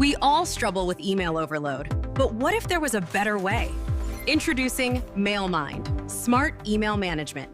We all struggle with email overload, but what if there was a better way? Introducing MailMind, Smart Email Management.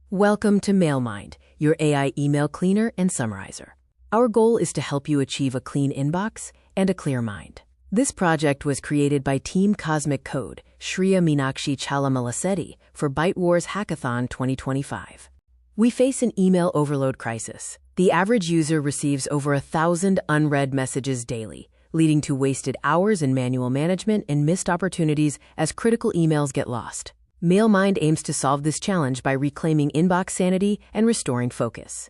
Welcome to MailMind, your AI email cleaner and summarizer. Our goal is to help you achieve a clean inbox and a clear mind. This project was created by Team Cosmic Code, Shreya Meenakshi Chalamalasetti, for Byte Wars Hackathon 2025. We face an email overload crisis. The average user receives over 1,000 unread messages daily, leading to wasted hours in manual management and missed opportunities as critical emails get lost. MailMind aims to solve this challenge by reclaiming inbox sanity and restoring focus.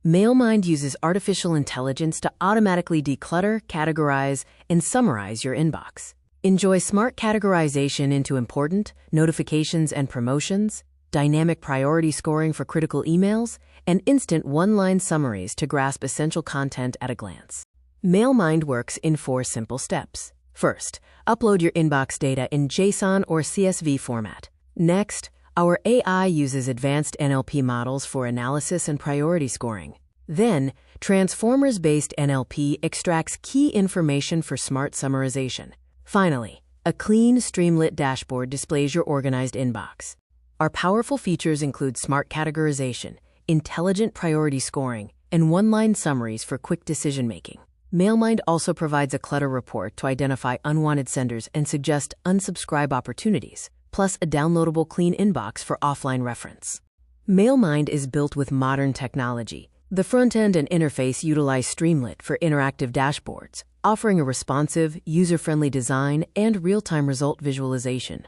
MailMind uses artificial intelligence to automatically declutter, categorize, and summarize your inbox. Enjoy smart categorization into important, notifications and promotions, dynamic priority scoring for critical emails, and instant one-line summaries to grasp essential content at a glance. MailMind works in 4 simple steps. First, upload your inbox data in JSON or CSV format. Next, our AI uses advanced NLP models for analysis and priority scoring. Then, transformers-based NLP extracts key information for smart summarization. Finally, a clean Streamlit dashboard displays your organized inbox. Our powerful features include smart categorization, intelligent priority scoring, and one-line summaries for quick decision-making. MailMind also provides a clutter report to identify unwanted senders and suggest unsubscribe opportunities, plus a downloadable clean inbox for offline reference. MailMind is built with modern technology. The front end and interface utilize Streamlit for interactive dashboards, offering a responsive, user-friendly design and real-time result visualization.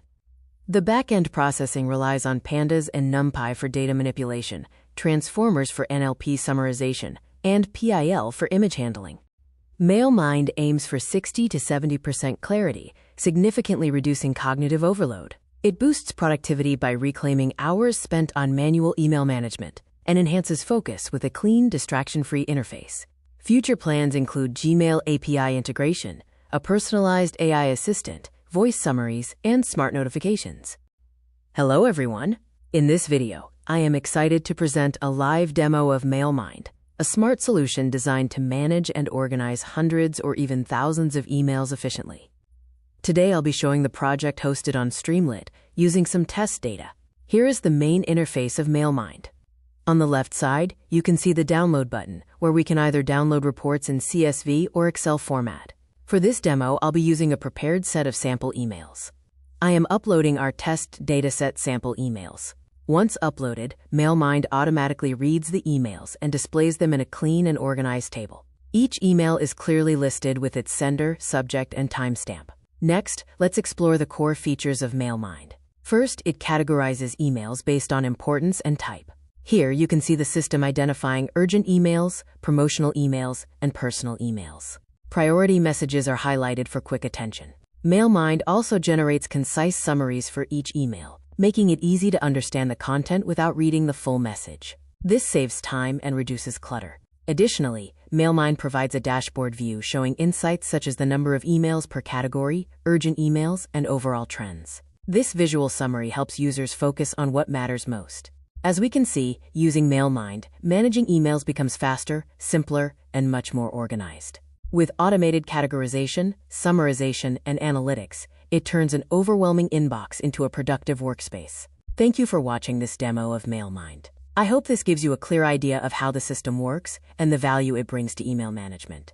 The back-end processing relies on Pandas and NumPy for data manipulation, Transformers for NLP summarization, and PIL for image handling. MailMind aims for 60 to 70% clarity, significantly reducing cognitive overload. It boosts productivity by reclaiming hours spent on manual email management and enhances focus with a clean, distraction-free interface. Future plans include Gmail API integration, a personalized AI assistant, voice summaries, and smart notifications. Hello everyone! In this video, I am excited to present a live demo of MailMind, a smart solution designed to manage and organize hundreds or even thousands of emails efficiently. Today I'll be showing the project hosted on Streamlit using some test data. Here is the main interface of MailMind. On the left side, you can see the download button, where we can either download reports in CSV or Excel format. For this demo, I'll be using a prepared set of sample emails. I am uploading our test dataset sample emails. Once uploaded, MailMind automatically reads the emails and displays them in a clean and organized table. Each email is clearly listed with its sender, subject, and timestamp. Next, let's explore the core features of MailMind. First, it categorizes emails based on importance and type. Here, you can see the system identifying urgent emails, promotional emails, and personal emails. Priority messages are highlighted for quick attention. MailMind also generates concise summaries for each email, making it easy to understand the content without reading the full message. This saves time and reduces clutter. Additionally, MailMind provides a dashboard view showing insights such as the number of emails per category, urgent emails, and overall trends. This visual summary helps users focus on what matters most. As we can see, using MailMind, managing emails becomes faster, simpler, and much more organized. With automated categorization, summarization, and analytics, it turns an overwhelming inbox into a productive workspace. Thank you for watching this demo of MailMind. I hope this gives you a clear idea of how the system works and the value it brings to email management.